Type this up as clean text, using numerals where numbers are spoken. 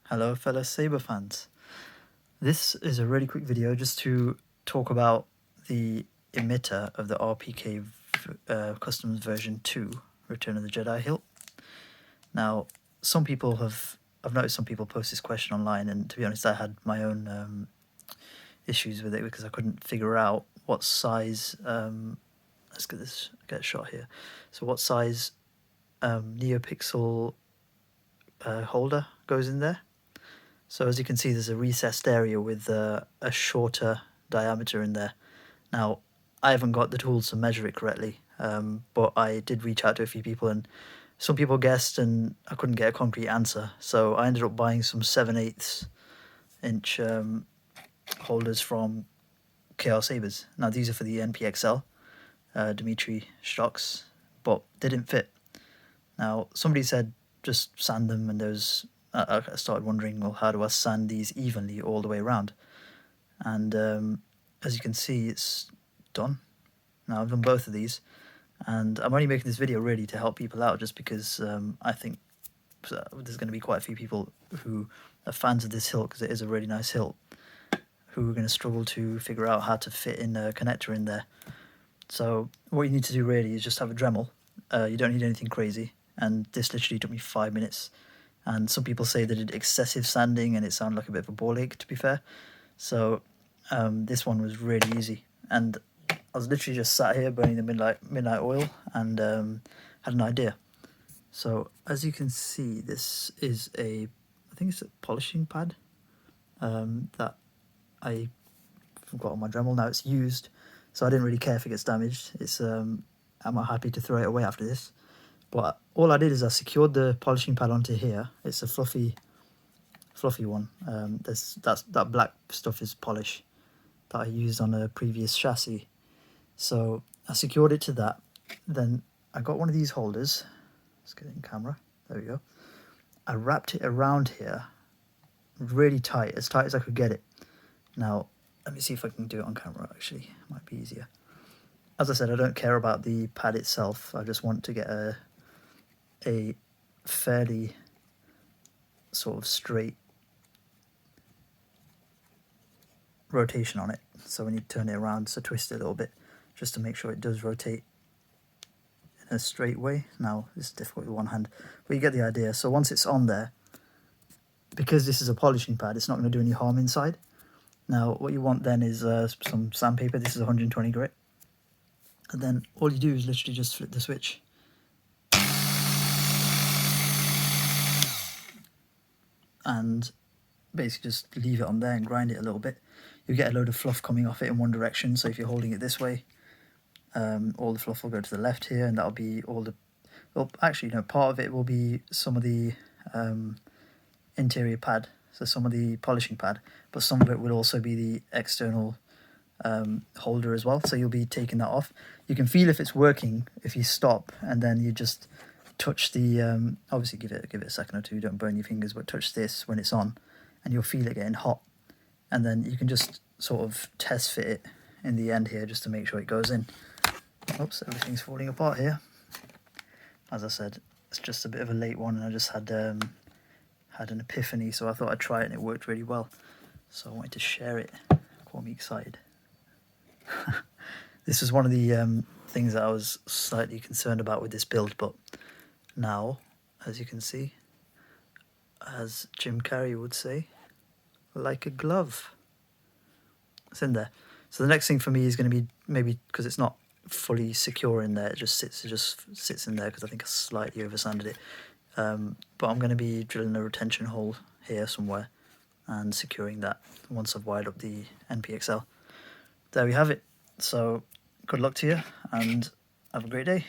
Hello fellow Saber fans. This is a really quick video just to talk about the emitter of the RPK Customs version 2 Return of the Jedi hilt. Now I've noticed some people post this question online, and to be honest I had my own issues with it because I couldn't figure out what size, let's get a shot here. So what size Neopixel holder goes in there. So as you can see, there's a recessed area with a shorter diameter in there. Now, I haven't got the tools to measure it correctly, but I did reach out to a few people, and some people guessed, and I couldn't get a concrete answer. So I ended up buying some 7/8 inch holders from KR Sabers. Now, these are for the NPXL Dimitri stocks, but they didn't fit. Now, somebody said just sand them, and I started wondering, well, how do I sand these evenly all the way around? And as you can see, it's done. Now, I've done both of these, and I'm only making this video really to help people out, just because I think there's going to be quite a few people who are fans of this hilt, because it is a really nice hilt, who are going to struggle to figure out how to fit in a connector in there. So what you need to do really is just have a Dremel. You don't need anything crazy, and this literally took me 5 minutes. And some people say that it did excessive sanding and it sounded like a bit of a ball ache, to be fair. So this one was really easy. And I was literally just sat here burning the midnight oil and had an idea. So as you can see, this is I think it's a polishing pad that I got on my Dremel. Now it's used, so I didn't really care if it gets damaged. I'm happy to throw it away after this. But all I did is I secured the polishing pad onto here. It's a fluffy one. That black stuff is polish that I used on a previous chassis. So I secured it to that. Then I got one of these holders. Let's get it in camera. There we go. I wrapped it around here really tight as I could get it. Now, let me see if I can do it on camera, actually. It might be easier. As I said, I don't care about the pad itself. I just want to get a fairly sort of straight rotation on it. So when you turn it around, so twist it a little bit just to make sure it does rotate in a straight way. Now, this is difficult with one hand, but you get the idea. So once it's on there, because this is a polishing pad, it's not going to do any harm inside. Now, what you want then is some sandpaper. This is 120 grit. And then all you do is literally just flip the switch. And basically just leave it on there and grind it a little bit. You get a load of fluff coming off it in one direction. So if you're holding it this way, all the fluff will go to the left here, and that'll be all the... Well, actually, no, part of it will be some of the interior pad, so some of the polishing pad, but some of it will also be the external holder as well. So you'll be taking that off. You can feel if it's working if you stop, and then you just touch the obviously give it a second or two, don't burn your fingers, but touch this when it's on and you'll feel it getting hot, and then you can just sort of test fit it in the end here just to make sure it goes in. Oops, everything's falling apart here. As I said, it's just a bit of a late one, and I just had an epiphany, so I thought I'd try it and it worked really well, so I wanted to share it. Caught me excited. This was one of the things that I was slightly concerned about with this build, but now, as you can see, as Jim Carrey would say, like a glove. It's in there. So the next thing for me is going to be, maybe because it's not fully secure in there, it just sits in there because I think I slightly oversanded it. But I'm going to be drilling a retention hole here somewhere and securing that once I've wired up the NPXL. There we have it. So good luck to you, and have a great day.